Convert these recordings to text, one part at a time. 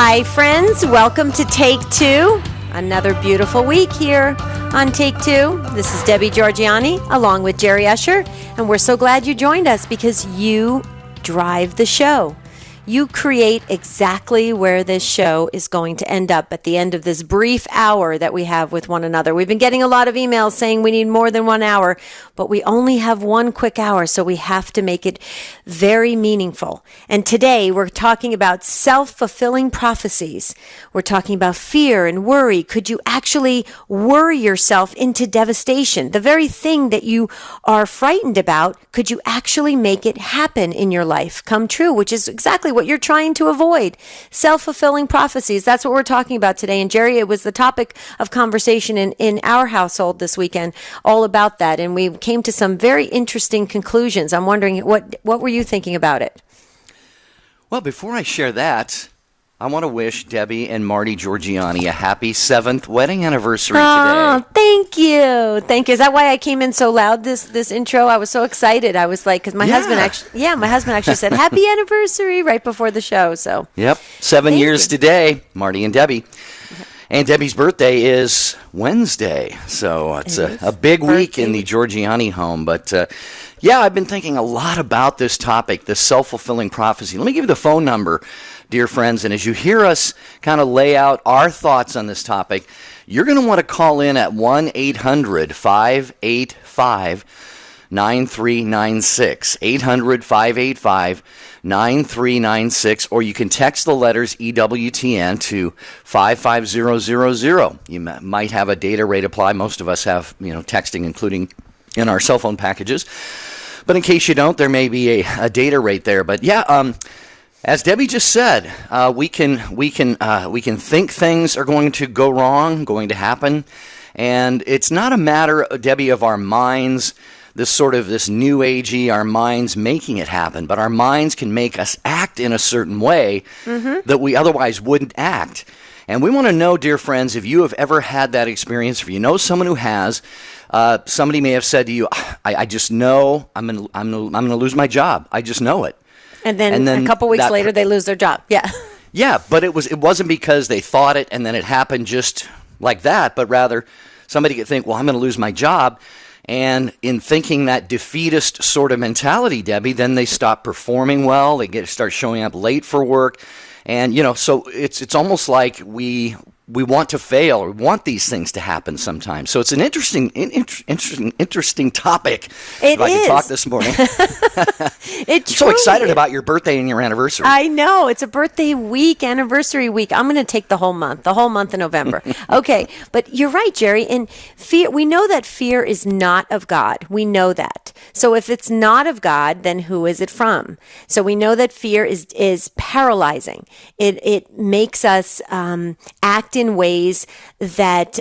Hi, friends. Welcome to Take Two. Another beautiful week here on Take Two. This is Debbie Georgianni along with Jerry Usher, and we're so glad you joined us because you drive the show. You create exactly where this show is going to end up at the end of this brief hour that we have with one another. We've been getting a lot of emails saying we need more than 1 hour, but we only have one quick hour, so we have to make it very meaningful. And today we're talking about self-fulfilling prophecies. We're talking about fear and worry. Could you actually worry yourself into devastation? The very thing that you are frightened about, could you actually make it happen in your life, come true, which is exactly what you're trying to avoid. Self-fulfilling prophecies. That's what we're talking about today. And Jerry, it was the topic of conversation in our household this weekend, all about that. And we came to some very interesting conclusions. I'm wondering, what were you thinking about it? Well, before I share that, I want to wish Debbie and Marty Georgianni a happy 7th wedding anniversary today. Oh, thank you. Thank you. Is that why I came in so loud this intro? I was so excited. I was like, because my husband actually said happy anniversary right before the show. So yep, 7 years today, Marty and Debbie. And Debbie's birthday is Wednesday, so it's a big week in the Georgianni home. But I've been thinking a lot about this topic, this self-fulfilling prophecy. Let me give you the phone number, dear friends, and as you hear us kind of lay out our thoughts on this topic, you're going to want to call in at 1-800-585-9396, 800-585-9396, or you can text the letters EWTN to 55000. You might have a data rate apply. Most of us have, texting including in our cell phone packages. But in case you don't, there may be a data rate there. But as Debbie just said, we can think things are going to go wrong, going to happen, and it's not a matter, Debbie, of our minds, this new agey, our minds making it happen, but our minds can make us act in a certain way that we otherwise wouldn't act. And we want to know, dear friends, if you have ever had that experience, if you know someone who has. Somebody may have said to you, "I just know I'm gonna lose my job. I just know it." And then a couple weeks later, they lose their job. Yeah. Yeah, but it wasn't because they thought it and then it happened just like that, but rather somebody could think, "Well, I'm going to lose my job." And in thinking that defeatist sort of mentality, Debbie, then they stop performing well. They start showing up late for work. And, so it's almost like we want to fail or want these things to happen sometimes. So it's an interesting topic. It is. I could talk this morning. I'm so excited about your birthday and your anniversary. I know. It's a birthday week, anniversary week. I'm going to take the whole month of November. Okay. But you're right, Jerry. And fear, we know that fear is not of God. We know that. So if it's not of God, then who is it from? So we know that fear is paralyzing. It makes us act in ways that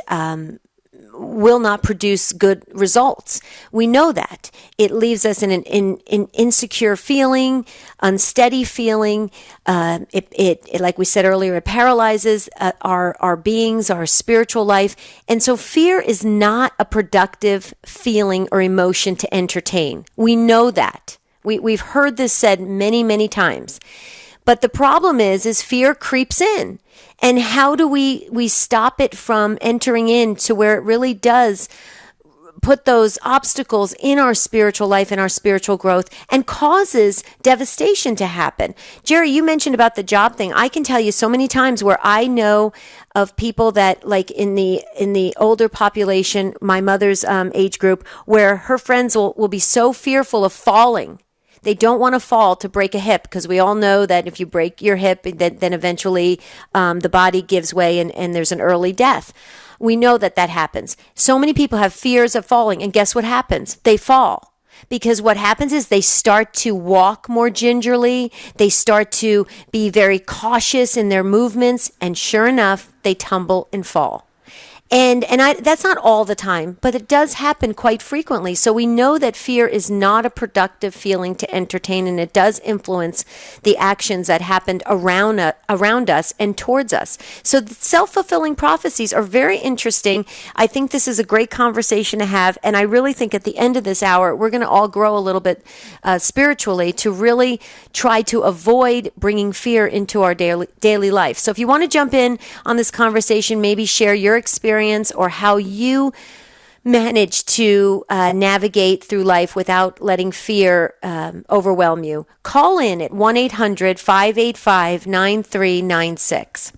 will not produce good results. We know that. It leaves us in an insecure feeling, unsteady feeling. It like we said earlier, it paralyzes our beings, our spiritual life. And so fear is not a productive feeling or emotion to entertain. We know that. We've heard this said many, many times. But the problem is fear creeps in. And how do we stop it from entering into where it really does put those obstacles in our spiritual life and our spiritual growth and causes devastation to happen? Jerry, you mentioned about the job thing. I can tell you so many times where I know of people that, like in the older population, my mother's age group, where her friends will be so fearful of falling. They don't want to fall to break a hip, because we all know that if you break your hip, then eventually the body gives way and there's an early death. We know that happens. So many people have fears of falling, and guess what happens? They fall. Because what happens is they start to walk more gingerly. They start to be very cautious in their movements, and sure enough, they tumble and fall. That's not all the time, but it does happen quite frequently. So we know that fear is not a productive feeling to entertain, and it does influence the actions that happened around us and towards us. So the self-fulfilling prophecies are very interesting. I think this is a great conversation to have, and I really think at the end of this hour, we're going to all grow a little bit spiritually to really try to avoid bringing fear into our daily life. So if you want to jump in on this conversation, maybe share your experience or how you manage to navigate through life without letting fear overwhelm you. Call in at 1-800-585-9396.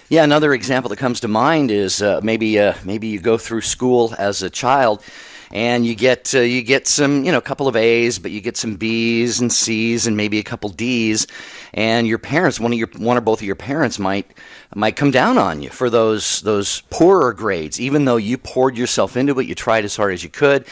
Yeah, another example that comes to mind is maybe you go through school as a child, and you get some, a couple of A's, but you get some B's and C's and maybe a couple D's, and your parents, one or both of your parents might come down on you for those poorer grades, even though you poured yourself into it, you tried as hard as you could.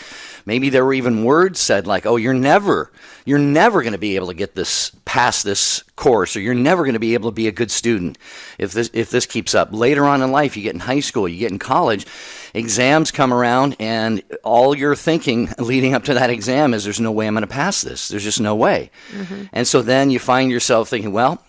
Maybe there were even words said like, "Oh, you're never going to be able to pass this course, or you're never going to be able to be a good student if this keeps up." Later on in life, you get in high school, you get in college, exams come around, and all you're thinking leading up to that exam is, "There's no way I'm going to pass this. There's just no way." Mm-hmm. And so then you find yourself thinking, well,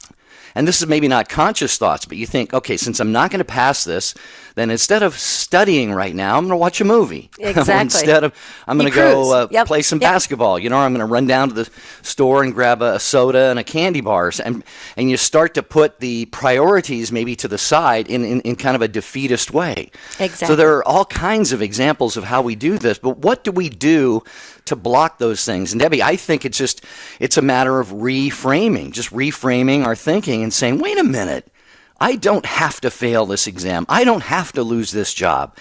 and this is maybe not conscious thoughts, but you think, okay, since I'm not going to pass this, then instead of studying right now, I'm going to watch a movie. Exactly. Instead of, I'm going to go play some basketball. I'm going to run down to the store and grab a soda and a candy bar. And you start to put the priorities maybe to the side in kind of a defeatist way. Exactly. So there are all kinds of examples of how we do this, but what do we do to block those things? And Debbie, I think it's a matter of reframing, just reframing our thinking and saying, wait a minute, I don't have to fail this exam. I don't have to lose this job.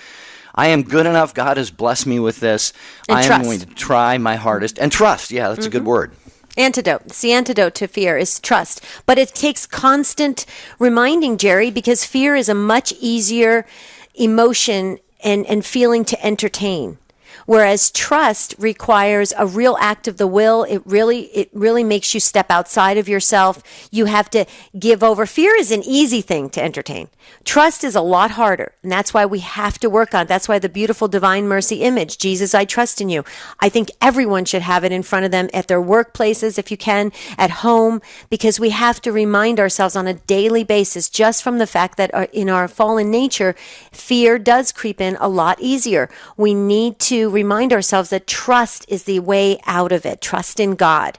I am good enough. God has blessed me with this. And I trust. am going to try my hardest. And trust. Yeah, that's a good word. Antidote. It's the antidote to fear is trust. But it takes constant reminding, Jerry, because fear is a much easier emotion and feeling to entertain. Whereas trust requires a real act of the will. It really makes you step outside of yourself. You have to give over. Fear is an easy thing to entertain. Trust is a lot harder, and that's why we have to work on it. That's why the beautiful divine mercy image, Jesus, I trust in you. I think everyone should have it in front of them at their workplaces, if you can, at home, because we have to remind ourselves on a daily basis, just from the fact that in our fallen nature, fear does creep in a lot easier. We need to remind ourselves that trust is the way out of it. Trust in God.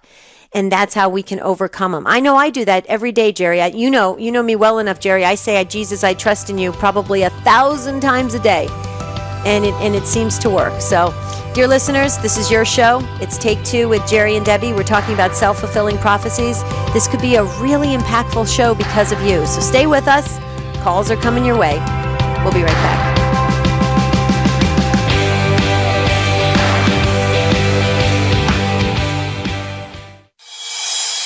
And that's how we can overcome them. I know I do that every day, Jerry. You know me well enough, Jerry. I say, Jesus, I trust in you probably 1,000 times a day. And it seems to work. So, dear listeners, this is your show. It's Take Two with Jerry and Debbie. We're talking about self-fulfilling prophecies. This could be a really impactful show because of you. So stay with us. Calls are coming your way. We'll be right back.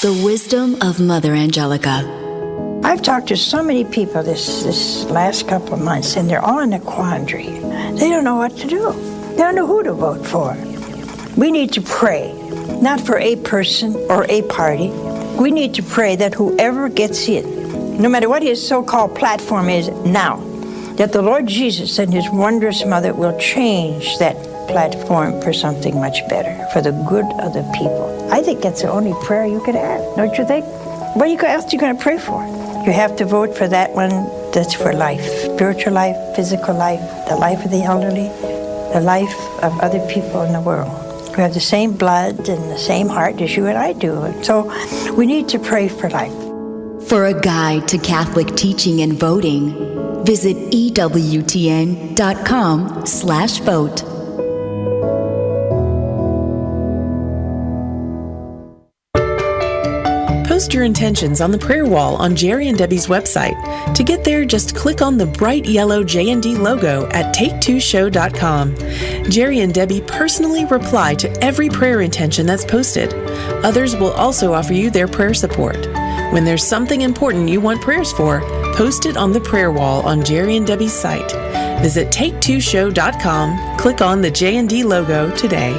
The wisdom of Mother Angelica. I've talked to so many people this last couple of months, and they're all in a quandary. They don't know what to do. They don't know who to vote for. We need to pray, not for a person or a party. We need to pray that whoever gets in, no matter what his so-called platform is now, that the Lord Jesus and his wondrous mother will change that platform for something much better, for the good of the people. I think that's the only prayer you could have, don't you think? What else are you going to pray for? You have to vote for that one that's for life, spiritual life, physical life, the life of the elderly, the life of other people in the world who have the same blood and the same heart as you and I do. So we need to pray for life. For a guide to Catholic teaching and voting, visit EWTN.com/vote. Post your intentions on the prayer wall on Jerry and Debbie's website. To get there, just click on the bright yellow J&D logo at take2show.com. Jerry and Debbie personally reply to every prayer intention that's posted. Others will also offer you their prayer support. When there's something important you want prayers for, post it on the prayer wall on Jerry and Debbie's site. Visit take2show.com, click on the J&D logo today.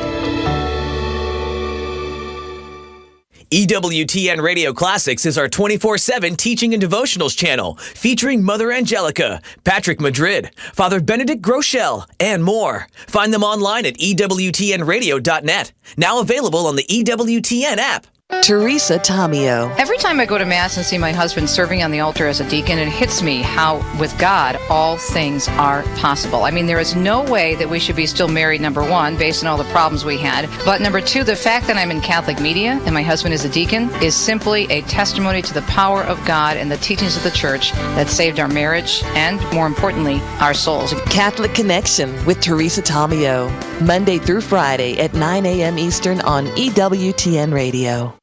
EWTN Radio Classics is our 24/7 teaching and devotionals channel featuring Mother Angelica, Patrick Madrid, Father Benedict Groeschel, and more. Find them online at EWTNradio.net. Now available on the EWTN app. Teresa Tomeo. Every time I go to Mass and see my husband serving on the altar as a deacon, it hits me how, with God, all things are possible. I mean, there is no way that we should be still married, number one, based on all the problems we had. But number two, the fact that I'm in Catholic media and my husband is a deacon is simply a testimony to the power of God and the teachings of the Church that saved our marriage and, more importantly, our souls. Catholic Connection with Teresa Tomeo. Monday through Friday at 9 a.m. Eastern on EWTN Radio.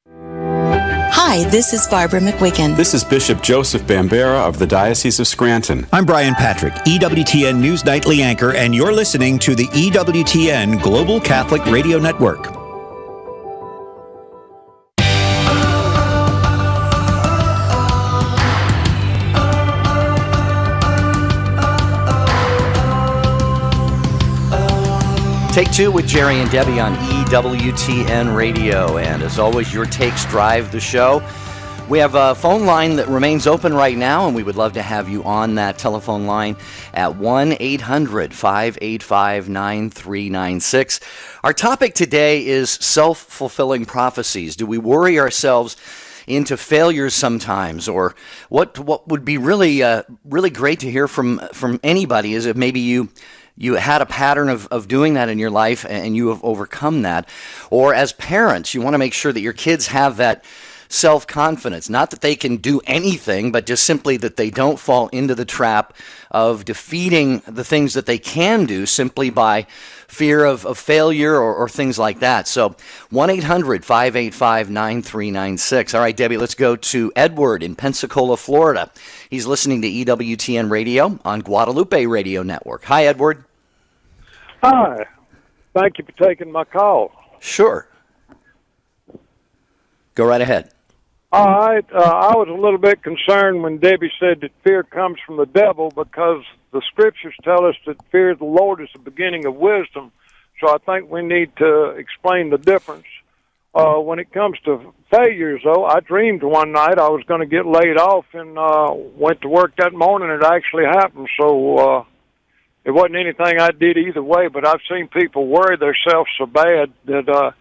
Hi, this is Barbara McWiggin. This is Bishop Joseph Bambera of the Diocese of Scranton. I'm Brian Patrick, EWTN News Nightly Anchor, and you're listening to the EWTN Global Catholic Radio Network. Take Two with Jerry and Debbie on EWTN Radio. And as always, your takes drive the show. We have a phone line that remains open right now, and we would love to have you on that telephone line at 1-800-585-9396. Our topic today is self-fulfilling prophecies. Do we worry ourselves into failures sometimes? Or what would be really great to hear from anybody is if maybe you had a pattern of doing that in your life and you have overcome that. Or as parents, you want to make sure that your kids have that self-confidence. Not that they can do anything, but just simply that they don't fall into the trap of defeating the things that they can do simply by fear of failure or things like that. So 1-800-585-9396. All right, Debbie, let's go to Edward in Pensacola, Florida. He's listening to EWTN Radio on Guadalupe Radio Network. Hi, Edward. Hi. Thank you for taking my call. Sure. Go right ahead. All right. I was a little bit concerned when Debbie said that fear comes from the devil because the scriptures tell us that fear of the Lord is the beginning of wisdom. So I think we need to explain the difference. When it comes to failures, though, I dreamed one night I was going to get laid off and went to work that morning. It actually happened. So it wasn't anything I did either way, but I've seen people worry themselves so bad that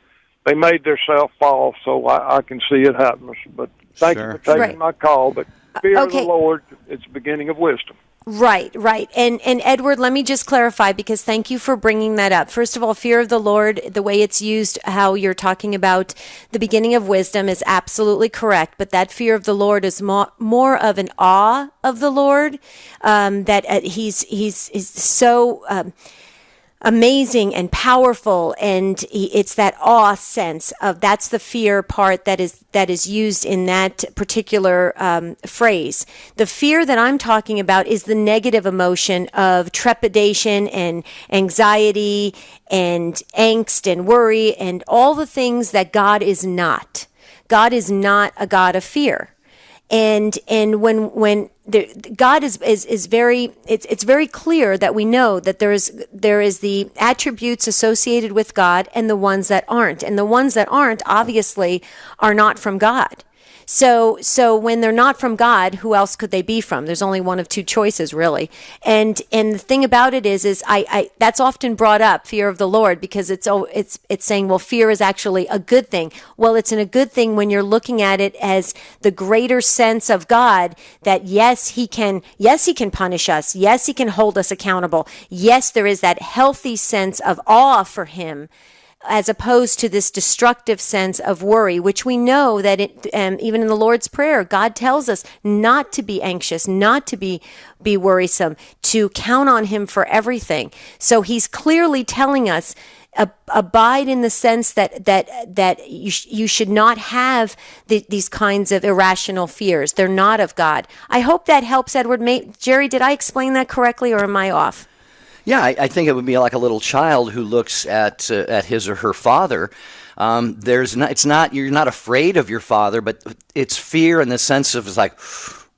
they made themselves fall, so I can see it happens. But thank you for taking my call. But fear of the Lord, it's the beginning of wisdom. Right. And Edward, let me just clarify, because thank you for bringing that up. First of all, fear of the Lord, the way it's used, how you're talking about the beginning of wisdom is absolutely correct. But that fear of the Lord is more of an awe of the Lord, that he's so amazing and powerful, and it's that awe sense of that's the fear part that is used in that particular phrase. The fear that I'm talking about is the negative emotion of trepidation and anxiety and angst and worry and all the things that God is not. God is not a God of fear. And when God is very, it's very clear that we know that there is the attributes associated with God and the ones that aren't. And the ones that aren't obviously are not from God. So when they're not from God, who else could they be from? There's only one of two choices, really. And the thing about it is I that's often brought up, fear of the Lord, because it's saying, well, fear is actually a good thing. Well, it's a good thing when you're looking at it as the greater sense of God, that yes, he can punish us. Yes, he can hold us accountable. Yes, there is that healthy sense of awe for him, as opposed to this destructive sense of worry, which we know that even in the Lord's Prayer, God tells us not to be anxious, not to be worrisome, to count on him for everything. So he's clearly telling us, abide in the sense that you should not have these kinds of irrational fears. They're not of God. I hope that helps, Edward. Jerry, did I explain that correctly, or am I off? Yeah, I think it would be like a little child who looks at his or her father. You're not afraid of your father, but it's fear in the sense of, it's like,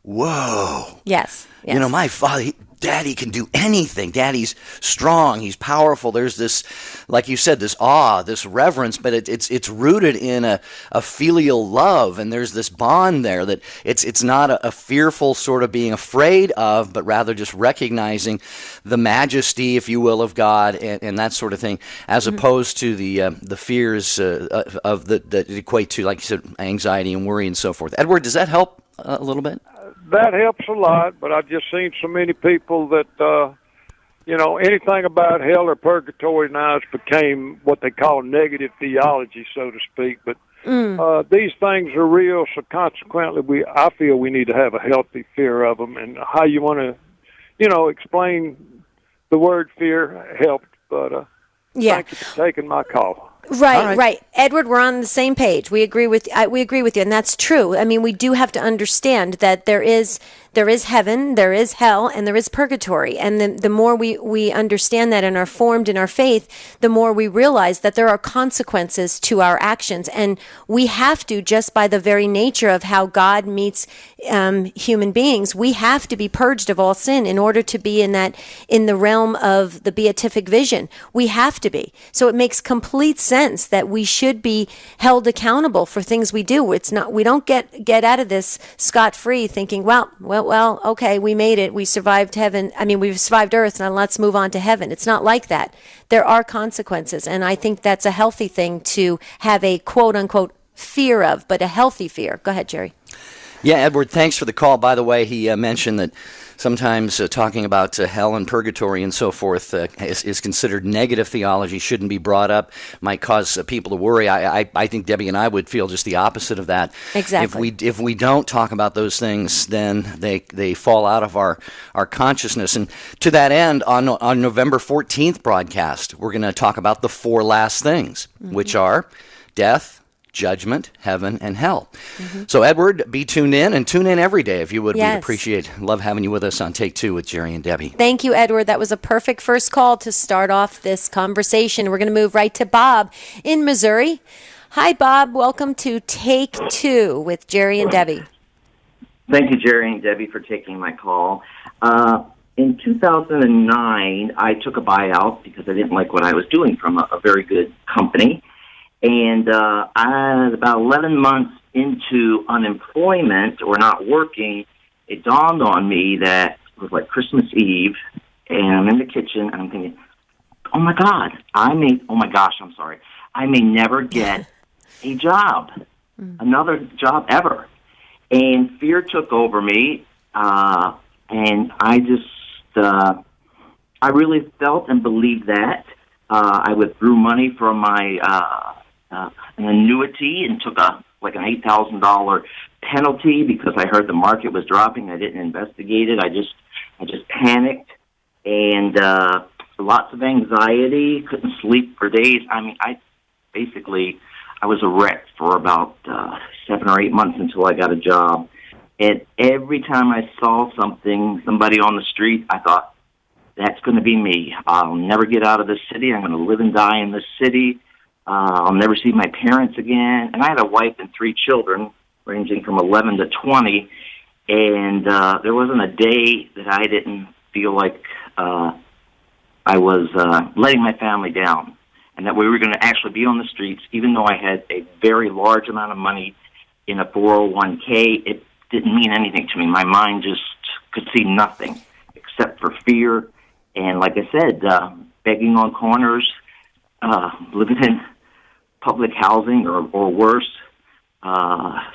whoa. Yes. You know, my father, Daddy can do anything. Daddy's strong. He's powerful. There's this, like you said, this awe, this reverence, but it's rooted in a filial love, and there's this bond there that it's not a fearful sort of being afraid of, but rather just recognizing the majesty, if you will, of God and that sort of thing, as opposed to the fears of that equate to, like you said, anxiety and worry and so forth. Edward, does that help a little bit? That helps a lot, but I've just seen so many people that, anything about hell or purgatory now has became what they call negative theology, so to speak. But these things are real, so consequently, I feel we need to have a healthy fear of them. And how you want to, explain the word fear helped. But thank you for taking my call. Right. Edward, we're on the same page. We agree with you, and that's true. I mean, we do have to understand that there is heaven, there is hell, and there is purgatory. And the more we understand that and are formed in our faith, the more we realize that there are consequences to our actions. And we have to, just by the very nature of how God meets human beings, we have to be purged of all sin in order to be in the realm of the beatific vision. We have to be. So it makes complete sense that we should be held accountable for things we do. It's not, we don't get out of this scot-free thinking, well, okay, we made it. We survived heaven. I mean, we've survived earth, now let's move on to heaven. It's not like that. There are consequences, and I think that's a healthy thing to have a quote-unquote fear of, but a healthy fear. Go ahead, Jerry. Yeah, Edward, thanks for the call. By the way, he mentioned that sometimes talking about hell and purgatory and so forth is considered negative theology, shouldn't be brought up, might cause people to worry. I think Debbie and I would feel just the opposite of that. Exactly. If we don't talk about those things, then they fall out of our consciousness. And to that end, on November 14th broadcast, we're going to talk about the four last things, which are death, judgment, heaven, and hell. So, Edward, be tuned in, and tune in every day if you would. Yes. We'd appreciate, love having you with us on Take Two with Jerry and Debbie. Thank you, Edward. That was a perfect first call to start off this conversation. We're going to move right to Bob in Missouri. Hi, Bob. Welcome to Take Two with Jerry and Debbie. Thank you, Jerry and Debbie, for taking my call. In 2009, I took a buyout because I didn't like what I was doing from a very good company. And I was about 11 months into unemployment or not working. It dawned on me that it was like Christmas Eve, and I'm in the kitchen, and I'm thinking, I may never get a job, another job ever. And fear took over me, and I really felt and believed that. I withdrew money from my an annuity and took an $8,000 penalty because I heard the market was dropping. I didn't investigate it. I just panicked, and lots of anxiety. Couldn't sleep for days. I mean, I was a wreck for about 7 or 8 months until I got a job. And every time I saw somebody on the street, I thought, that's going to be me. I'll never get out of this city. I'm going to live and die in this city. I'll never see my parents again. And I had a wife and 3 children, ranging from 11 to 20, and there wasn't a day that I didn't feel like I was letting my family down, and that we were going to actually be on the streets, even though I had a very large amount of money in a 401k. It didn't mean anything to me. My mind just could see nothing except for fear. And like I said, begging on corners, living in public housing or worse.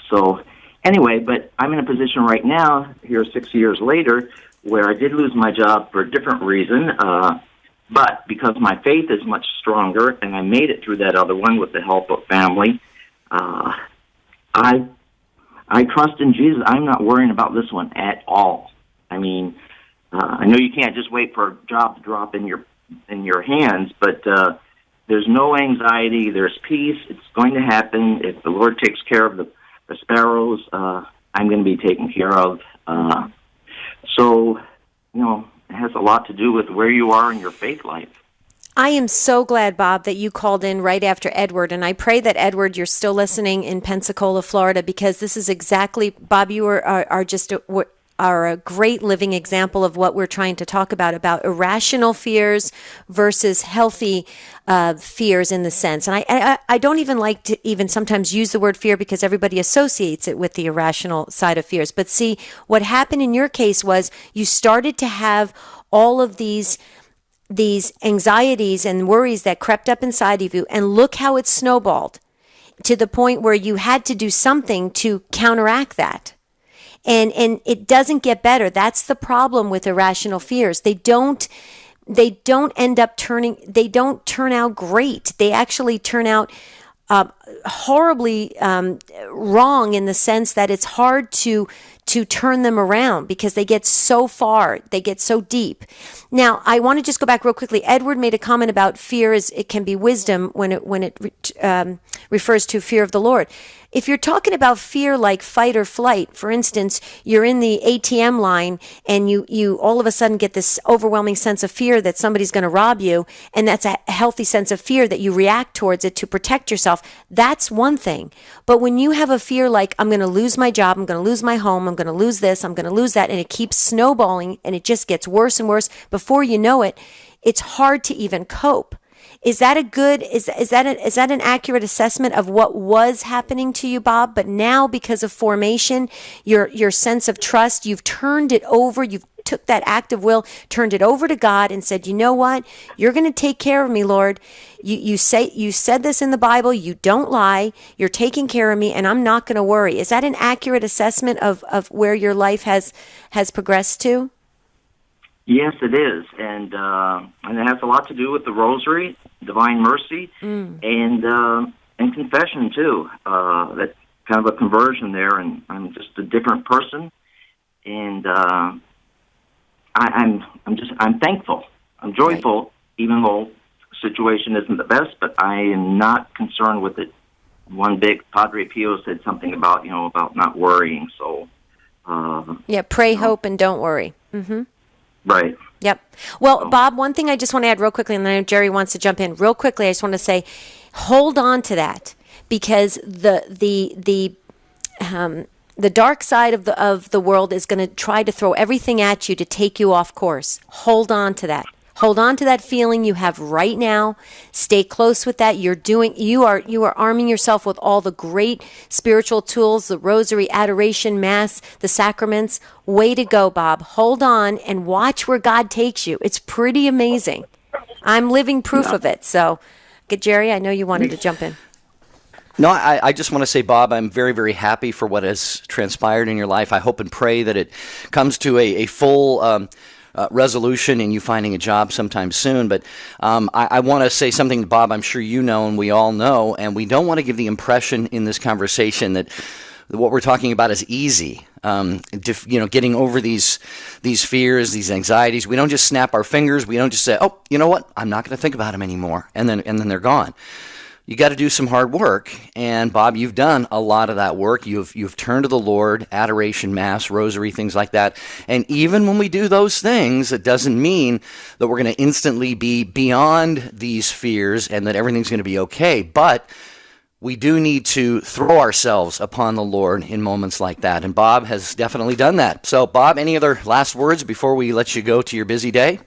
So anyway, but I'm in a position right now, here 6 years later, where I did lose my job for a different reason, but because my faith is much stronger, and I made it through that other one with the help of family, I trust in Jesus. I'm not worrying about this one at all. I mean, I know you can't just wait for a job to drop in your hands, but there's no anxiety. There's peace. It's going to happen. If the Lord takes care of the sparrows, I'm going to be taken care of. So, it has a lot to do with where you are in your faith life. I am so glad, Bob, that you called in right after Edward, and I pray that, Edward, you're still listening in Pensacola, Florida, because this is exactly, Bob, you are just are a great living example of what we're trying to talk about irrational fears versus healthy fears in the sense. And I don't even like to even sometimes use the word fear because everybody associates it with the irrational side of fears. But see, what happened in your case was you started to have all of these anxieties and worries that crept up inside of you, and look how it snowballed to the point where you had to do something to counteract that. And it doesn't get better. That's the problem with irrational fears. They don't turn out great. They actually turn out horribly wrong in the sense that it's hard to turn them around because they get so far, they get so deep. Now, I want to just go back real quickly. Edward made a comment about fear it can be wisdom when it refers to fear of the Lord. If you're talking about fear like fight or flight, for instance, you're in the ATM line and you all of a sudden get this overwhelming sense of fear that somebody's going to rob you, and that's a healthy sense of fear that you react towards it to protect yourself. That's one thing. But when you have a fear like, I'm going to lose my job, I'm going to lose my home, I'm going to lose this, I'm going to lose that, and it keeps snowballing and it just gets worse and worse, before you know it, it's hard to even cope. Is that an accurate assessment of what was happening to you, Bob? But now, because of formation, your sense of trust, you've turned it over. You've took that act of will, turned it over to God, and said, "You know what? You're going to take care of me, Lord. You said this in the Bible. You don't lie. You're taking care of me, and I'm not going to worry." Is that an accurate assessment of where your life has progressed to? Yes, it is, and it has a lot to do with the Rosary, Divine Mercy, and confession too. That's kind of a conversion there, and I'm just a different person, and I'm thankful. I'm joyful, right, even though the situation isn't the best. But I am not concerned with it. One big Padre Pio said something about not worrying. So pray, hope, and don't worry. Mm-hmm. Right. Yep. Well, Bob, one thing I just want to add real quickly, and then I know Jerry wants to jump in real quickly. I just want to say, hold on to that, because the dark side of the world is going to try to throw everything at you to take you off course. Hold on to that. Hold on to that feeling you have right now. Stay close with that. You are arming yourself with all the great spiritual tools, the rosary, adoration, mass, the sacraments. Way to go, Bob. Hold on and watch where God takes you. It's pretty amazing. I'm living proof of it. So, Jerry, I know you wanted to jump in. No, I just want to say, Bob, I'm very, very happy for what has transpired in your life. I hope and pray that it comes to a full resolution and you finding a job sometime soon. But I want to say something, Bob, I'm sure you know and we all know, and we don't want to give the impression in this conversation that what we're talking about is easy. Getting over these fears, these anxieties. We don't just snap our fingers. We don't just say, oh, you know what? I'm not going to think about them anymore. And then they're gone. You got to do some hard work, and Bob, you've done a lot of that work. You've turned to the Lord, adoration, mass, rosary, things like that. And even when we do those things, it doesn't mean that we're going to instantly be beyond these fears and that everything's going to be okay. But we do need to throw ourselves upon the Lord in moments like that, and Bob has definitely done that. So, Bob, any other last words before we let you go to your busy day?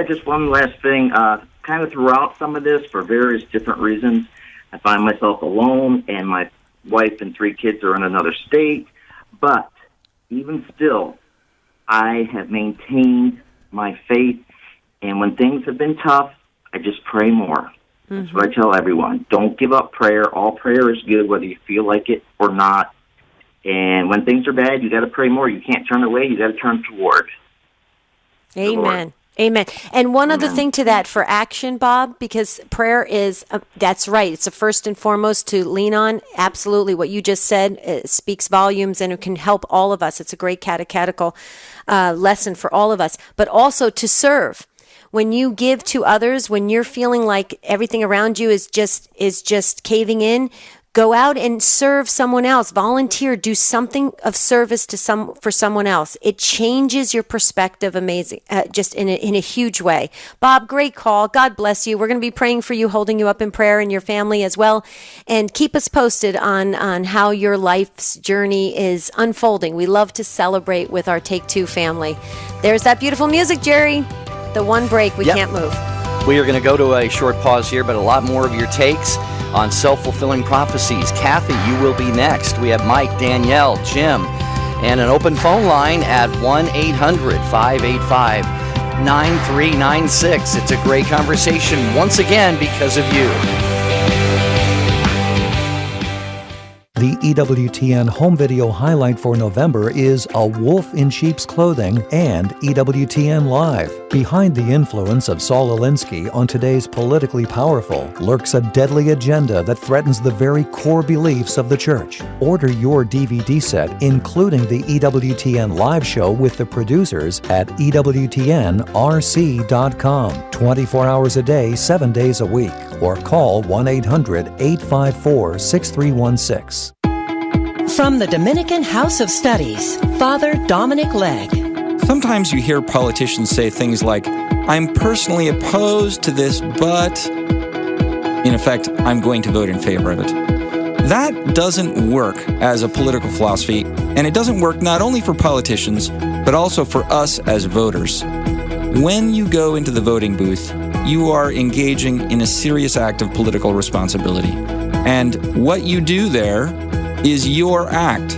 Just one last thing. Kind of throughout some of this, for various different reasons, I find myself alone, and my wife and 3 kids are in another state. But even still, I have maintained my faith, and when things have been tough, I just pray more. Mm-hmm. That's what I tell everyone. Don't give up prayer. All prayer is good, whether you feel like it or not. And when things are bad, you got to pray more. You can't turn away. You got to turn toward. Amen. Amen. And one other thing to that for action, Bob, because prayer is, that's right, it's a first and foremost to lean on. Absolutely. What you just said speaks volumes, and it can help all of us. It's a great catechetical lesson for all of us, but also to serve. When you give to others, when you're feeling like everything around you is just caving in, Go out and serve someone else. Volunteer. Do something of service for someone else. It changes your perspective, amazing, just in a huge way. Bob, great call. God bless you. We're going to be praying for you, holding you up in prayer, and your family as well. And keep us posted on how your life's journey is unfolding. We love to celebrate with our Take Two family. There's that beautiful music, Jerry. The one break we can't move. We are going to go to a short pause here, but a lot more of your takes on self-fulfilling prophecies. Kathy, you will be next. We have Mike, Danielle, Jim, and an open phone line at 1-800-585-9396. It's a great conversation once again because of you. The EWTN home video highlight for November is A Wolf in Sheep's Clothing and EWTN Live. Behind the influence of Saul Alinsky on today's politically powerful lurks a deadly agenda that threatens the very core beliefs of the church. Order your DVD set, including the EWTN Live show with the producers at EWTNRC.com. 24 hours a day, 7 days a week. Or call 1-800-854-6316. From the Dominican House of Studies, Father Dominic Legg. Sometimes you hear politicians say things like, I'm personally opposed to this, but in effect, I'm going to vote in favor of it. That doesn't work as a political philosophy, and it doesn't work not only for politicians, but also for us as voters. When you go into the voting booth, you are engaging in a serious act of political responsibility. And what you do there is your act.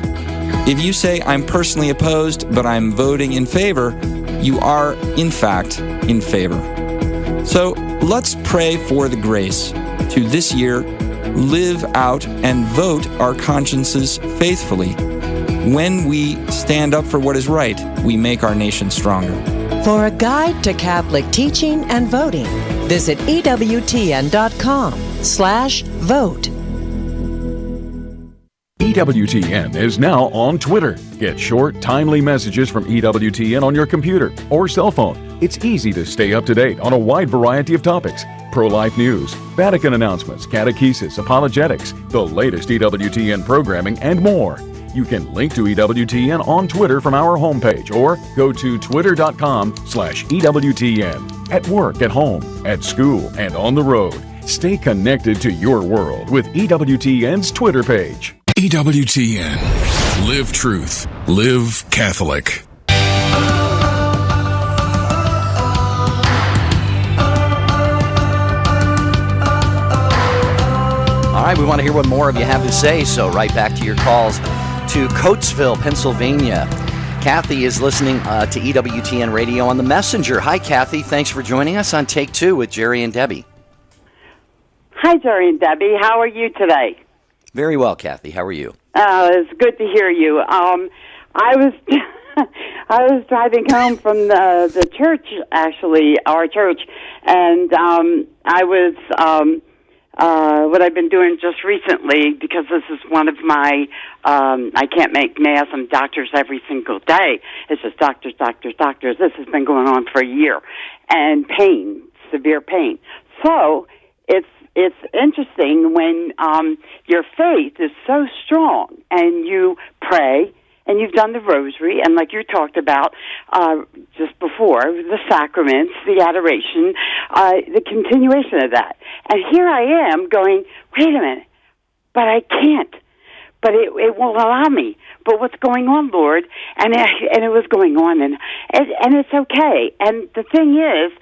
If you say, I'm personally opposed, but I'm voting in favor, you are, in fact, in favor. So let's pray for the grace to this year live out and vote our consciences faithfully. When we stand up for what is right, we make our nation stronger. For a guide to Catholic teaching and voting, visit EWTN.com/vote. EWTN is now on Twitter. Get short, timely messages from EWTN on your computer or cell phone. It's easy to stay up to date on a wide variety of topics. Pro-life news, Vatican announcements, catechesis, apologetics, the latest EWTN programming, and more. You can link to EWTN on Twitter from our homepage or go to twitter.com/EWTN. At work, at home, at school, and on the road. Stay connected to your world with EWTN's Twitter page. EWTN. Live truth. Live Catholic. All right, we want to hear what more of you have to say, so right back to your calls to Coatesville, Pennsylvania. Kathy is listening to EWTN Radio on the Messenger. Hi, Kathy. Thanks for joining us on Take Two with Jerry and Debbie. Hi, Jerry and Debbie. How are you today? Very well, Kathy. How are you? It's good to hear you. I was I was driving home from the church, actually, our church, and I was what I've been doing just recently, because this is one of my I can't make math. I'm doctors every single day. It's just doctors. This has been going on for a year, and pain, severe pain. So it's interesting when your faith is so strong and you pray and you've done the rosary, and like you talked about just before, the sacraments, the adoration, the continuation of that. And here I am going, wait a minute, but I can't. But it won't allow me. But what's going on, Lord? And it was going on, and it's okay. And the thing is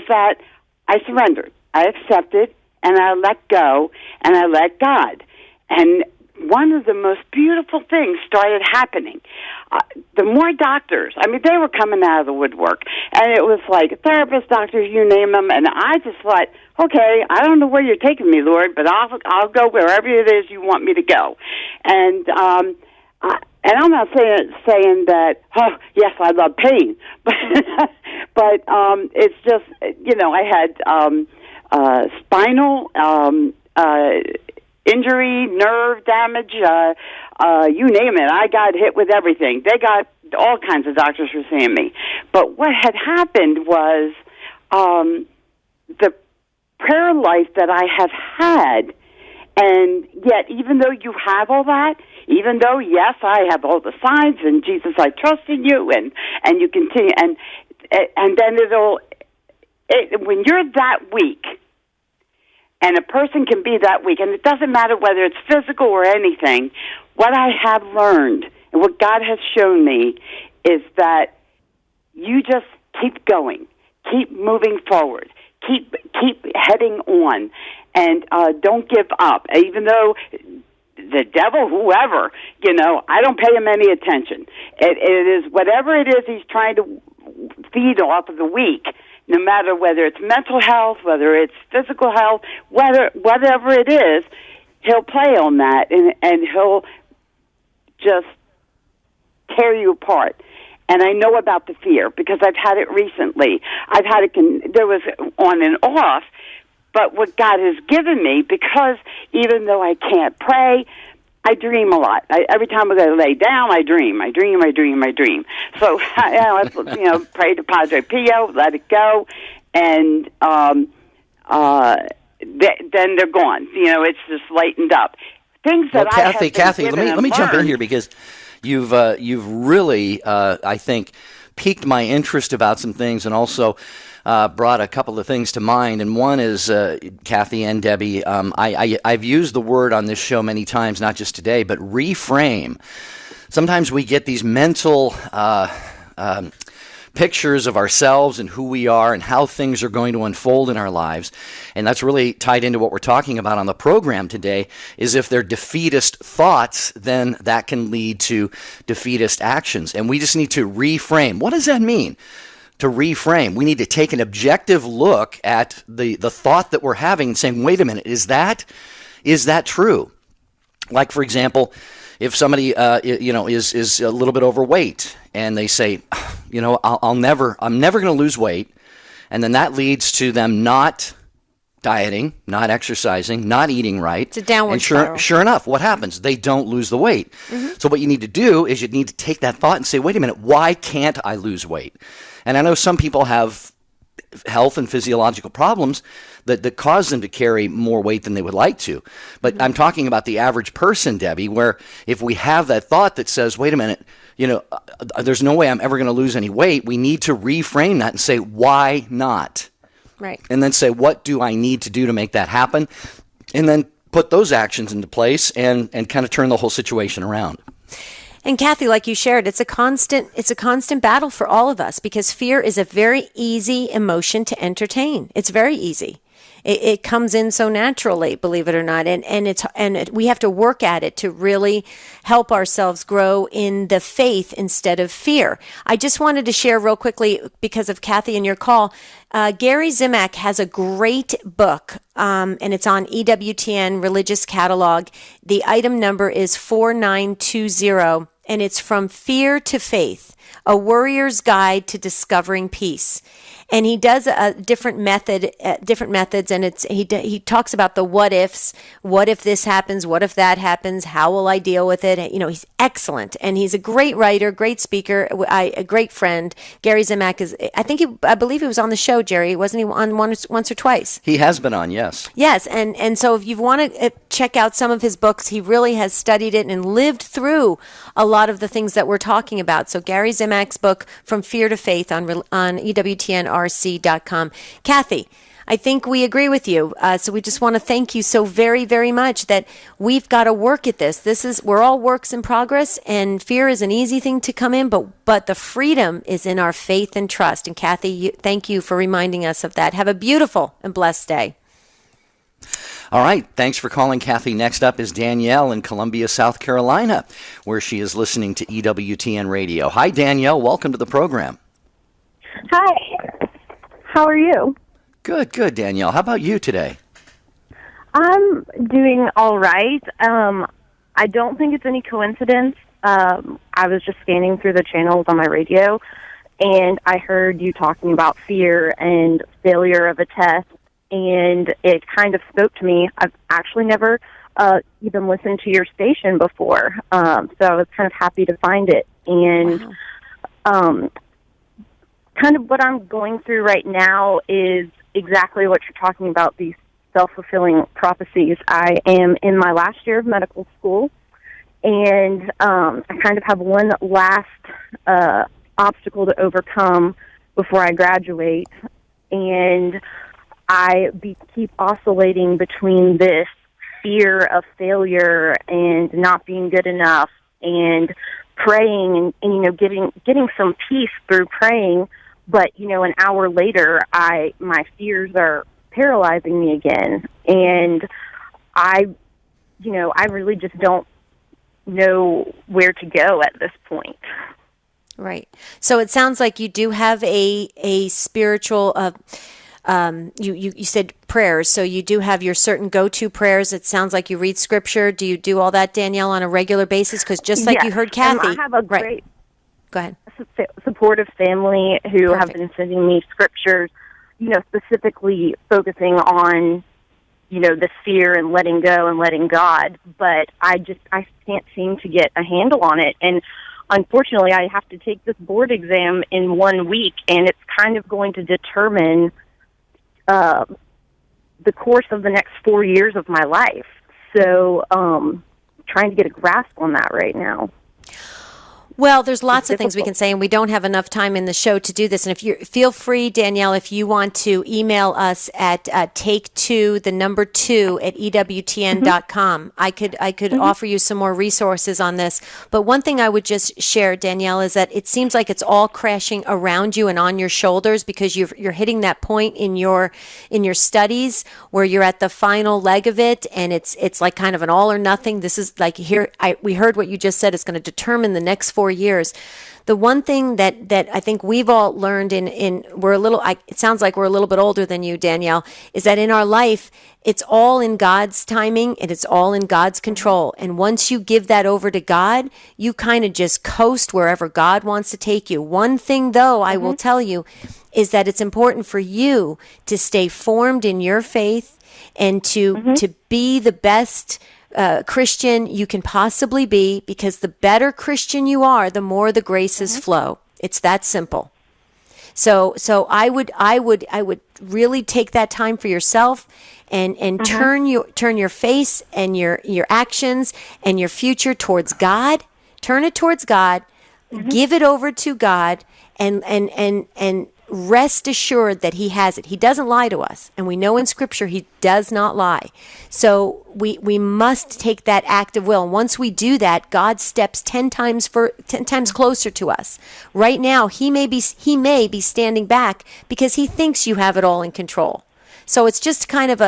that I surrendered. I accepted, and I let go, and I let God. And one of the most beautiful things started happening. The more doctors, I mean, they were coming out of the woodwork, and it was like therapists, doctors, you name them, and I just thought, okay, I don't know where you're taking me, Lord, but I'll go wherever it is you want me to go. And I'm not saying that, oh, yes, I love pain, but it's just, I had spinal injury, nerve damage, you name it. I got hit with everything. They got all kinds of doctors were seeing me. But what had happened was the prayer life that I have had And yet, even though you have all that, even though, yes, I have all the signs, and Jesus, I trust in you, and you continue, and then when you're that weak, and a person can be that weak, and it doesn't matter whether it's physical or anything, what I have learned and what God has shown me is that you just keep going, keep moving forward, keep heading on, and don't give up. Even though the devil, whoever, I don't pay him any attention. It is whatever it is he's trying to feed off of the weak, no matter whether it's mental health, whether it's physical health, whatever it is, he'll play on that, and he'll just tear you apart. And I know about the fear because I've had it recently. I've had it, there was on and off, but what God has given me, because even though I can't pray, I dream a lot. Every time I go to lay down, I dream. So I pray to Padre Pio, let it go, and then they're gone. It's just lightened up. Things that Kathy, let me jump in here because you've really I think piqued my interest about some things, and also brought a couple of things to mind. And one is, Kathy and Debbie, I've used the word on this show many times, not just today, but reframe. Sometimes we get these mental pictures of ourselves and who we are and how things are going to unfold in our lives. And that's really tied into what we're talking about on the program today, is if they're defeatist thoughts, then that can lead to defeatist actions. And we just need to reframe. What does that mean? To reframe, we need to take an objective look at the thought that we're having and saying, wait a minute, is that true? Like, for example, if somebody is a little bit overweight and they say, I'm never going to lose weight, and then that leads to them not dieting, not exercising, not eating right. It's a downward spiral. Sure enough, what happens? They don't lose the weight. Mm-hmm. So what you need to do is you need to take that thought and say, wait a minute, why can't I lose weight? And I know some people have health and physiological problems that cause them to carry more weight than they would like to. But I'm talking about the average person, Debbie, where if we have that thought that says, wait a minute, there's no way I'm ever going to lose any weight, we need to reframe that and say, why not? Right. And then say, what do I need to do to make that happen? And then put those actions into place and kind of turn the whole situation around. And Kathy, like you shared, it's a constant battle for all of us, because fear is a very easy emotion to entertain. It's very easy. It comes in so naturally, believe it or not, and we have to work at it to really help ourselves grow in the faith instead of fear. I just wanted to share real quickly, because of Kathy and your call. Gary Zimak has a great book, and it's on EWTN Religious Catalog. The item number is 4920, and it's From Fear to Faith, A Warrior's Guide to Discovering Peace. And he does a different methods, and he talks about the what ifs. What if this happens? What if that happens? How will I deal with it? He's excellent, and he's a great writer, great speaker, a great friend. Gary Zimak is. I believe he was on the show, Jerry. Wasn't he on once or twice? He has been on, yes. Yes, and so if you want to check out some of his books, he really has studied it and lived through a lot of the things that we're talking about. So Gary Zimak's book, From Fear to Faith, on EWTNRC.com. Kathy, I think we agree with you. So we just want to thank you so very, very much that we've got to work at this. We're all works in progress, and fear is an easy thing to come in, but the freedom is in our faith and trust. And Kathy, thank you for reminding us of that. Have a beautiful and blessed day. All right. Thanks for calling, Kathy. Next up is Danielle in Columbia, South Carolina, where she is listening to EWTN Radio. Hi, Danielle. Welcome to the program. Hi. How are you? Good, Danielle. How about you today? I'm doing all right. I don't think it's any coincidence. I was just scanning through the channels on my radio, and I heard you talking about fear and failure of a test, and it kind of spoke to me. I've actually never even listened to your station before, so I was kind of happy to find it. And kind of what I'm going through right now is exactly what you're talking about, these self-fulfilling prophecies. I am in my last year of medical school, and I kind of have one last obstacle to overcome before I graduate, and I keep oscillating between this fear of failure and not being good enough, and praying and getting some peace through praying, but an hour later my fears are paralyzing me again, and I really just don't know where to go at this point. Right. So it sounds like you do have a spiritual you said prayers, so you do have your certain go-to prayers. It sounds like you read scripture. Do you do all that, Danielle, on a regular basis? Because just like Yes. you heard Kathy. I have a great Go ahead. supportive family who Perfect. have been sending me scriptures, specifically focusing on, the fear and letting go and letting God. But I can't seem to get a handle on it. And unfortunately, I have to take this board exam in 1 week, and it's kind of going to determine the course of the next 4 years of my life. So, trying to get a grasp on that right now. Well, there's lots of things we can say, and we don't have enough time in the show to do this. And if you feel free, Danielle, if you want to email us at take2 at EWTN.com. I could offer you some more resources on this. But one thing I would just share, Danielle, is that it seems like it's all crashing around you and on your shoulders because you're hitting that point in your studies where you're at the final leg of it, and it's like kind of an all or nothing. This is like we heard what you just said. It's going to determine the next 4 years. The one thing that I think we've all learned it sounds like we're a little bit older than you, Danielle, is that in our life, it's all in God's timing and it's all in God's control. And once you give that over to God, you kind of just coast wherever God wants to take you. One thing, though, I will tell you is that it's important for you to stay formed in your faith and to be the best Christian you can possibly be, because the better Christian you are, the more the graces flow. It's that simple. So I would really take that time for yourself and turn your face and your actions and your future towards God. Turn it towards God. Give it over to God and rest assured that He has it. He doesn't lie to us, and we know in Scripture He does not lie. So we must take that act of will. And once we do that, God steps 10 times closer to us. Right now, He may be standing back because He thinks you have it all in control. So it's just kind of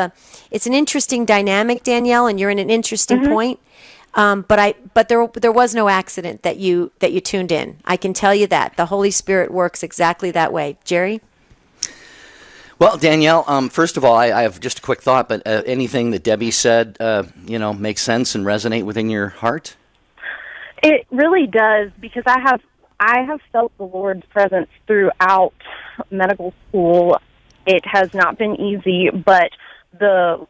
it's an interesting dynamic, Danielle, and you're in an interesting point. But there was no accident that you tuned in. I can tell you that the Holy Spirit works exactly that way. Jerry? Well, Danielle, first of all, I have just a quick thought, but anything that Debbie said, makes sense and resonate within your heart? It really does, because I have felt the Lord's presence throughout medical school. It has not been easy, but the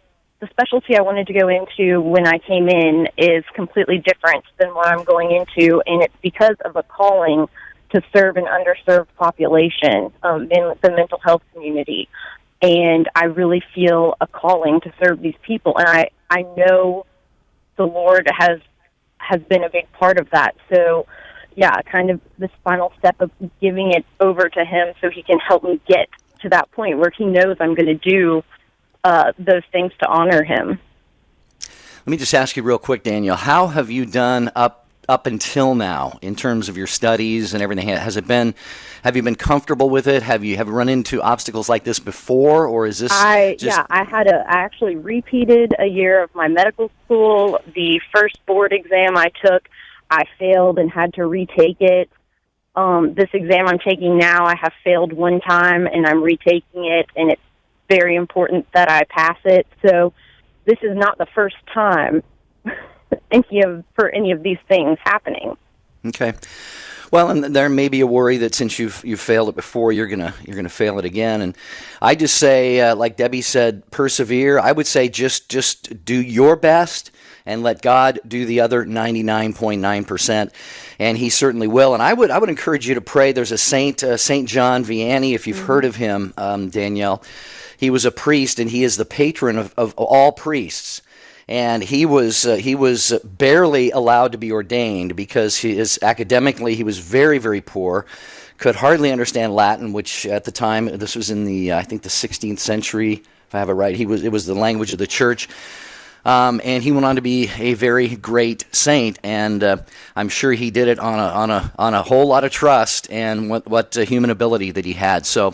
specialty I wanted to go into when I came in is completely different than what I'm going into, and it's because of a calling to serve an underserved population in the mental health community. And I really feel a calling to serve these people, and I know the Lord has been a big part of that. So, yeah, kind of this final step of giving it over to Him so He can help me get to that point where He knows I'm going to do those things to honor Him. Let me just ask you real quick, Danielle, how have you done up until now in terms of your studies and everything? Have you been comfortable with it? Have you run into obstacles like this before, or is this I actually repeated a year of my medical school. The first board exam I took, I failed and had to retake it. This exam I'm taking now, I have failed one time and I'm retaking it, and it's very important that I pass it. So this is not the first time for any of these things happening. Okay. Well, and there may be a worry that since you've failed it before, you're gonna fail it again. And I just say, like Debbie said, persevere. I would say just do your best and let God do the other 99.9%, and He certainly will. And I would encourage you to pray. There's a Saint John Vianney, if you've heard of him, Danielle. He was a priest, and he is the patron of all priests. And he was barely allowed to be ordained because academically he was very, very poor, could hardly understand Latin, which at the time, this was in the I think the 16th century, if I have it right. It was the language of the church. And he went on to be a very great saint, and I'm sure he did it on a whole lot of trust and what human ability that he had. So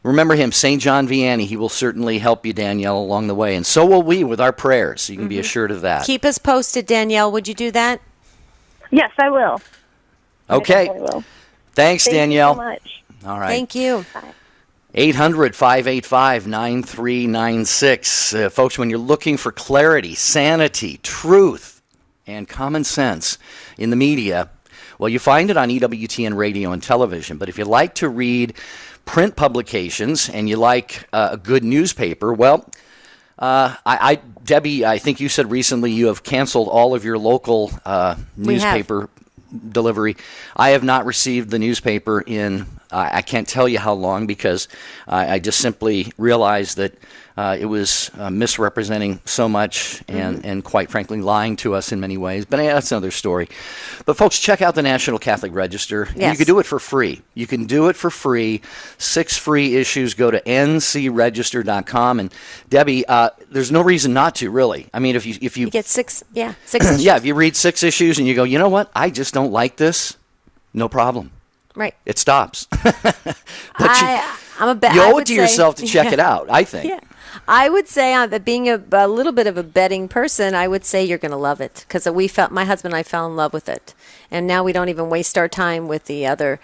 remember him, St. John Vianney. He will certainly help you, Danielle, along the way, and so will we with our prayers. So you can be assured of that. Keep us posted, Danielle. Would you do that? Yes, I will. Okay. I will. Thanks, Danielle. Thank you so much. All right. Thank you. 800-585-9396. Folks, when you're looking for clarity, sanity, truth, and common sense in the media, well, you find it on EWTN radio and television. But if you like to read print publications and you like a good newspaper, well, Debbie, I think you said recently you have canceled all of your local newspaper delivery. I have not received the newspaper in I can't tell you how long, because I just simply realized that it was misrepresenting so much and quite frankly lying to us in many ways. But that's another story. But folks, check out the National Catholic Register. Yes. You can do it for free. You can do it for free. 6 free issues. Go to ncregister.com. And Debbie, there's no reason not to, really. I mean, if you get 6 issues. Yeah, if you read 6 issues and you go, you know what, I just don't like this, no problem. Right. It stops. But I'm a you owe it to yourself to check it out, I think. Yeah. I would say, being a little bit of a betting person, I would say you're going to love it, because my husband and I fell in love with it, and now we don't even waste our time with the other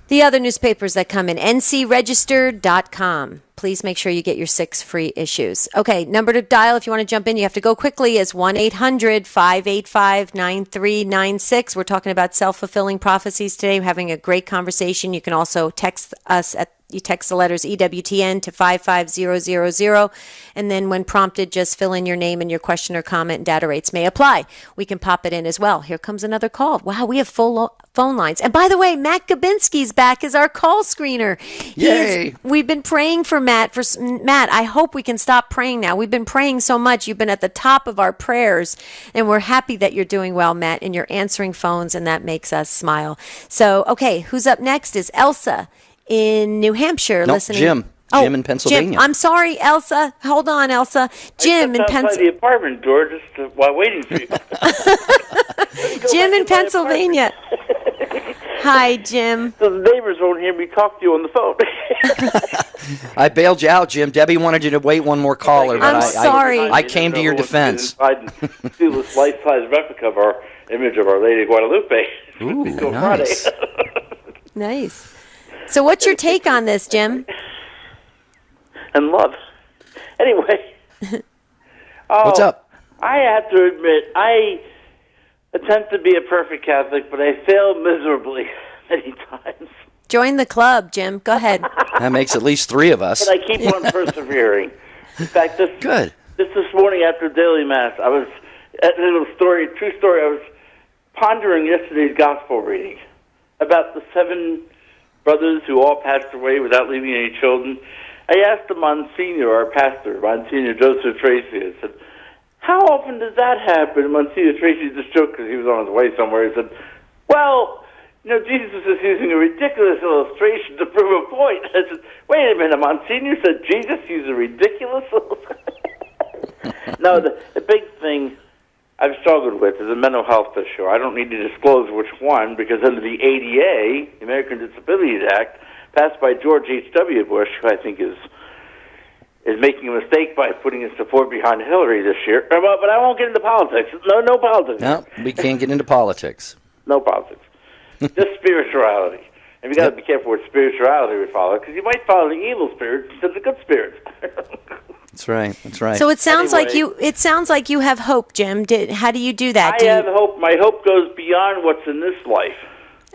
newspapers that come in. ncregister.com. Please make sure you get your 6 free issues. Okay, number to dial if you want to jump in. You have to go quickly. Is 1-800-585-9396. We're talking about self-fulfilling prophecies today. We're having a great conversation. You can also text us you text the letters EWTN to 55000, and then when prompted, just fill in your name and your question or comment, and data rates may apply. We can pop it in as well. Here comes another call. Wow, we have full phone lines. And by the way, Matt Gabinski's back as our call screener. Yay! We've been praying for Matt. Matt, I hope we can stop praying now. We've been praying so much. You've been at the top of our prayers, and we're happy that you're doing well, Matt, and you're answering phones, and that makes us smile. So, okay, who's up next is Elsa in New Hampshire. No, listening. Jim in Pennsylvania. Jim. I'm sorry, Elsa. Hold on, Elsa. Jim in Pennsylvania. The apartment door just while waiting for you. Jim in Pennsylvania. Hi, Jim. So the neighbors won't hear me talk to you on the phone. I bailed you out, Jim. Debbie wanted you to wait one more caller, but I'm sorry. I came to your defense. Inside and see this life-size replica of our image of Our Lady of Guadalupe. Ooh, nice. Nice. So what's your take on this, Jim? And love. Anyway. What's up? I have to admit, I attempt to be a perfect Catholic, but I fail miserably many times. Join the club, Jim. Go ahead. That makes at least 3 of us. But I keep on persevering. In fact, this morning after daily Mass, I was, true story, I was pondering yesterday's gospel reading about the 7 brothers who all passed away without leaving any children. I asked the Monsignor, our pastor, Monsignor Joseph Tracy, I said, how often does that happen? And Monsignor Tracy just joked because he was on his way somewhere. He said, well, Jesus is using a ridiculous illustration to prove a point. I said, wait a minute, Monsignor said Jesus used a ridiculous illustration? No, the big thing I've struggled with is a mental health issue. I don't need to disclose which one, because under the ADA, the American Disabilities Act, passed by George H.W. Bush, who I think is making a mistake by putting his support behind Hillary this year. But I won't get into politics. No politics. No, we can't get into politics. No politics. Just spirituality. And you got to be careful with spirituality we follow, because you might follow the evil spirits instead of the good spirits. That's right. That's right. So it sounds like you have hope, Jim. How do you do that? I have hope. My hope goes beyond what's in this life.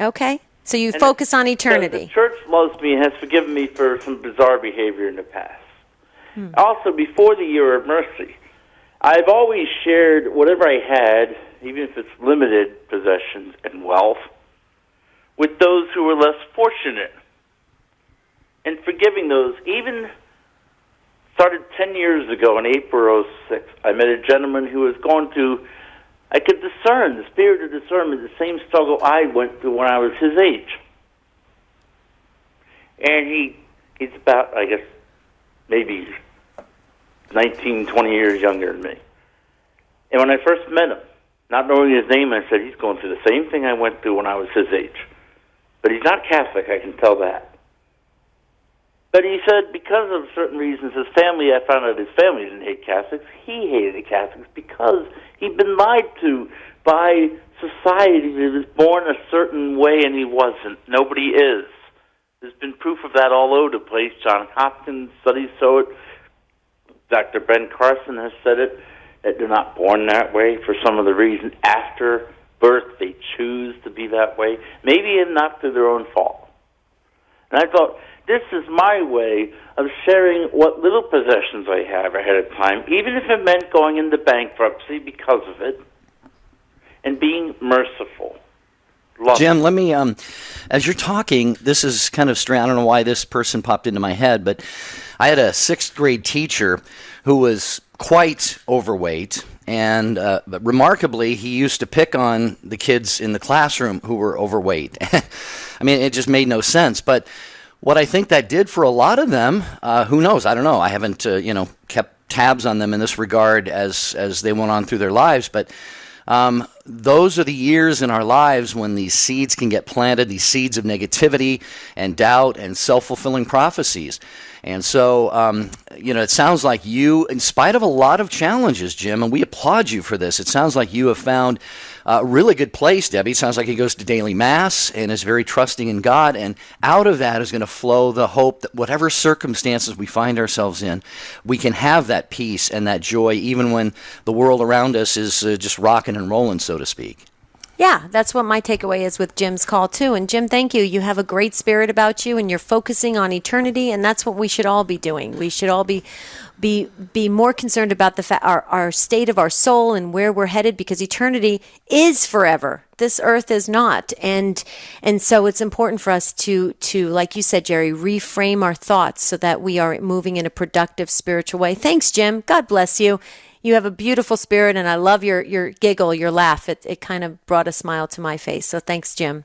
Okay. So you focus on eternity. The church loves me and has forgiven me for some bizarre behavior in the past. Also, before the year of mercy, I've always shared whatever I had, even if it's limited possessions and wealth, with those who were less fortunate, and forgiving those, even started 10 years ago in April '06. I met a gentleman who was going through, I could discern, the spirit of discernment, the same struggle I went through when I was his age. And he's about, I guess, maybe 19, 20 years younger than me. And when I first met him, not knowing his name, I said, he's going through the same thing I went through when I was his age. But he's not Catholic, I can tell that. But he said because of certain reasons, his family, I found out his family didn't hate Catholics. He hated the Catholics because he'd been lied to by society. He was born a certain way and he wasn't. Nobody is. There's been proof of that all over the place. John Hopkins studies so it. Dr. Ben Carson has said it, that they're not born that way for some of the reason after birth they choose to be that way, maybe not through their own fault. And I thought, this is my way of sharing what little possessions I have ahead of time, even if it meant going into bankruptcy because of it, and being merciful. Jim, let me, as you're talking, this is kind of strange. I don't know why this person popped into my head, but I had a 6th grade teacher who was quite overweight, and but remarkably, he used to pick on the kids in the classroom who were overweight. I mean, it just made no sense, but what I think that did for a lot of them, who knows? I don't know. I haven't, kept tabs on them in this regard as they went on through their lives. But those are the years in our lives when these seeds can get planted, these seeds of negativity and doubt and self-fulfilling prophecies. And so, it sounds like you, in spite of a lot of challenges, Jim, and we applaud you for this, it sounds like you have found a really good place, Debbie. It sounds like he goes to daily mass and is very trusting in God. And out of that is going to flow the hope that whatever circumstances we find ourselves in, we can have that peace and that joy even when the world around us is just rocking and rolling, so to speak. Yeah, that's what my takeaway is with Jim's call too. And Jim, thank you. You have a great spirit about you and you're focusing on eternity, and that's what we should all be doing. We should all be more concerned about our state of our soul and where we're headed, because eternity is forever. This earth is not. And so it's important for us to, like you said, Jerry, reframe our thoughts so that we are moving in a productive spiritual way. Thanks, Jim. God bless you. You have a beautiful spirit, and I love your giggle, your laugh. It kind of brought a smile to my face. So thanks, Jim.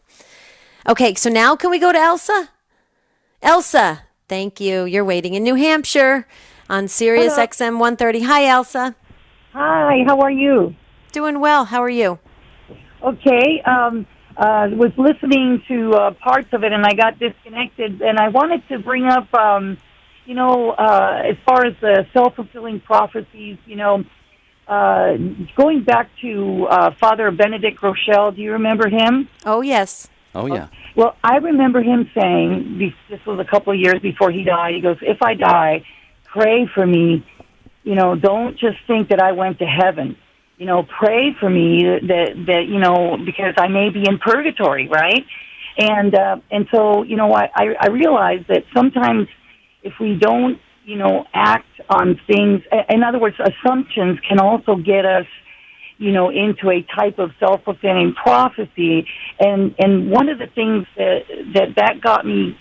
Okay, so now can we go to Elsa? Elsa, thank you. You're waiting in New Hampshire on Sirius XM 130. Hi, Elsa. Hi, how are you? Doing well. How are you? Okay. Was listening to parts of it, and I got disconnected, and I wanted to bring up as far as the self-fulfilling prophecies, going back to Father Benedict Rochelle, do you remember him? Oh, yes. Oh, yeah. Well, I remember him saying, this was a couple of years before he died, he goes, if I die, pray for me. Don't just think that I went to heaven. Pray for me that because I may be in purgatory, right? And so, I realized that sometimes if we don't, act on things, in other words, assumptions can also get us, into a type of self-fulfilling prophecy. And one of the things that got me,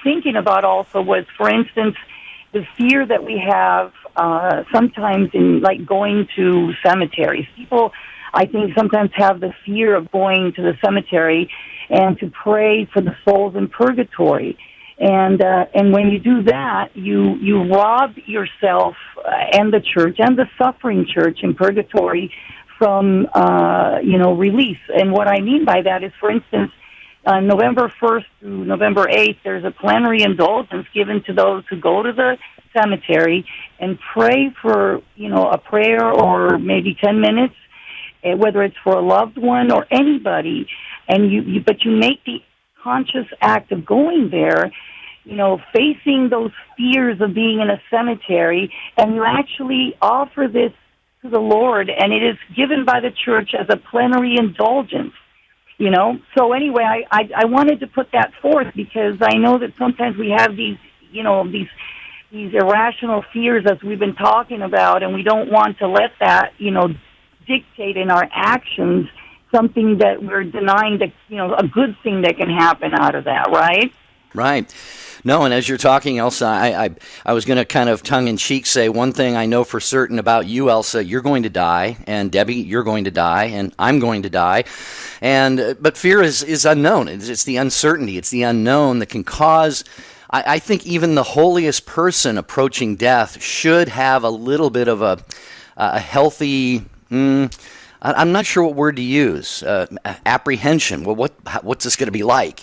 thinking about also was, for instance, the fear that we have sometimes in, like, going to cemeteries. People, I think, sometimes have the fear of going to the cemetery and to pray for the souls in purgatory. And when you do that, you rob yourself and the church and the suffering church in purgatory from, release. And what I mean by that is, for instance, November 1st through November 8th, there's a plenary indulgence given to those who go to the cemetery and pray for, a prayer or maybe 10 minutes, whether it's for a loved one or anybody. And but you make the conscious act of going there, facing those fears of being in a cemetery, and you actually offer this to the Lord, and it is given by the church as a plenary indulgence, So anyway, I wanted to put that forth because I know that sometimes we have these irrational fears, as we've been talking about, and we don't want to let that, dictate in our actions something that we're denying that, a good thing that can happen out of that, right? Right. No, and as you're talking, Elsa, I was going to kind of tongue-in-cheek say one thing I know for certain about you, Elsa, you're going to die, and Debbie, you're going to die, and I'm going to die. But fear is unknown. It's the uncertainty. It's the unknown that can cause... I think even the holiest person approaching death should have a little bit of a healthy... I'm not sure what word to use. Apprehension. Well, what's this going to be like?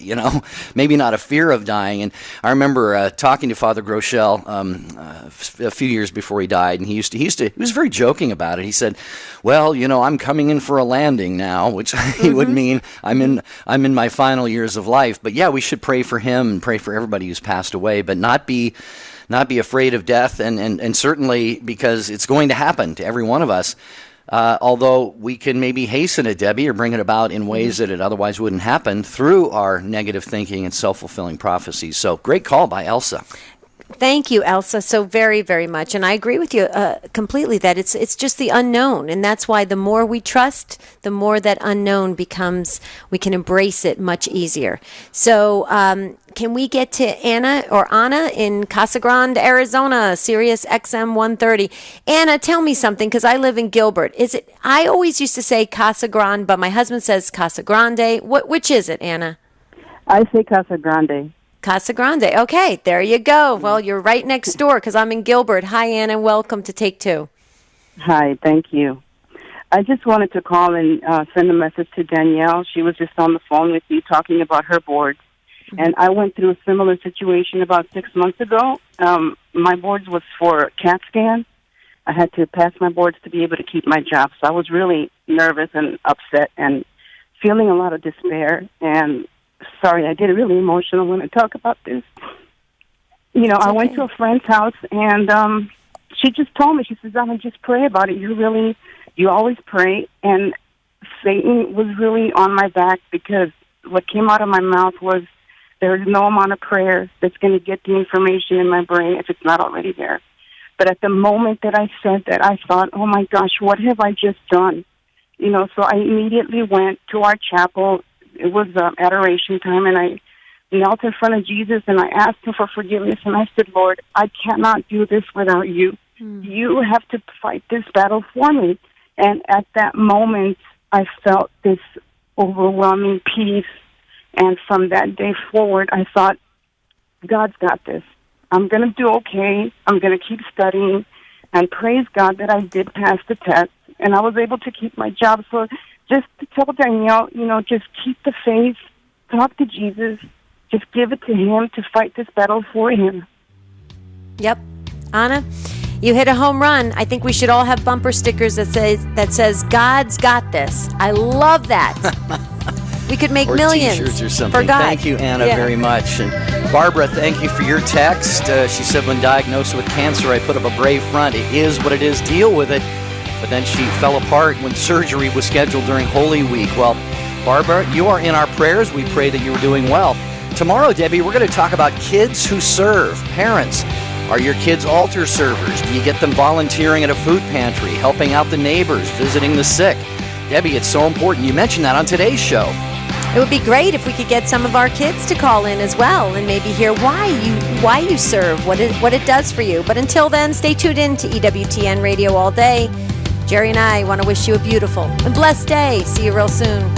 Maybe not a fear of dying. And I remember talking to Father Groeschel a few years before he died, and he was very joking about it. He said, "Well, I'm coming in for a landing now," which he would mean I'm in my final years of life. But yeah, we should pray for him and pray for everybody who's passed away, but not be afraid of death, and certainly because it's going to happen to every one of us. Although we can maybe hasten it, Debbie, or bring it about in ways that it otherwise wouldn't happen through our negative thinking and self-fulfilling prophecies. So great call by Elsa. Thank you, Elsa, so very, very much. And I agree with you completely that it's just the unknown. And that's why the more we trust, the more that unknown becomes, we can embrace it much easier. So can we get to Anna in Casa Grande, Arizona, Sirius XM 130? Anna, tell me something, because I live in Gilbert. I always used to say Casa Grande, but my husband says Casa Grande. Which is it, Anna? I say Casa Grande. Casa Grande. Okay, there you go. Well, you're right next door because I'm in Gilbert. Hi, Anna. Welcome to Take Two. Hi, thank you. I just wanted to call and send a message to Danielle. She was just on the phone with me talking about her boards. And I went through a similar situation about 6 months ago. My boards was for CAT scan. I had to pass my boards to be able to keep my job. So I was really nervous and upset and feeling a lot of despair. And sorry, I get really emotional when I talk about this. I went to a friend's house, and she just told me, she says, "Donna, just pray about it. You always pray." And Satan was really on my back because what came out of my mouth was, there's no amount of prayer that's going to get the information in my brain if it's not already there. But at the moment that I said that, I thought, oh my gosh, what have I just done? So I immediately went to our chapel. It was adoration time, and I knelt in front of Jesus, and I asked him for forgiveness, and I said, Lord, I cannot do this without you. You have to fight this battle for me. And at that moment, I felt this overwhelming peace, and from that day forward, I thought, God's got this. I'm going to do okay. I'm going to keep studying, and praise God that I did pass the test, and I was able to keep my job. So just to tell Danielle, just keep the faith, talk to Jesus, just give it to him to fight this battle for him. Yep. Anna, you hit a home run. I think we should all have bumper stickers that says God's got this. I love that. We could make or millions T-shirts or something. For God. Thank you, Anna, very much. And Barbara, thank you for your text. She said, when diagnosed with cancer, I put up a brave front. It is what it is. Deal with it. But then she fell apart when surgery was scheduled during Holy Week. Well, Barbara, you are in our prayers. We pray that you're doing well. Tomorrow, Debbie, we're going to talk about kids who serve. Parents, are your kids altar servers? Do you get them volunteering at a food pantry, helping out the neighbors, visiting the sick? Debbie, it's so important. You mentioned that on today's show. It would be great if we could get some of our kids to call in as well and maybe hear why you serve, what it does for you. But until then, stay tuned in to EWTN Radio all day. Jerry and I want to wish you a beautiful and blessed day. See you real soon.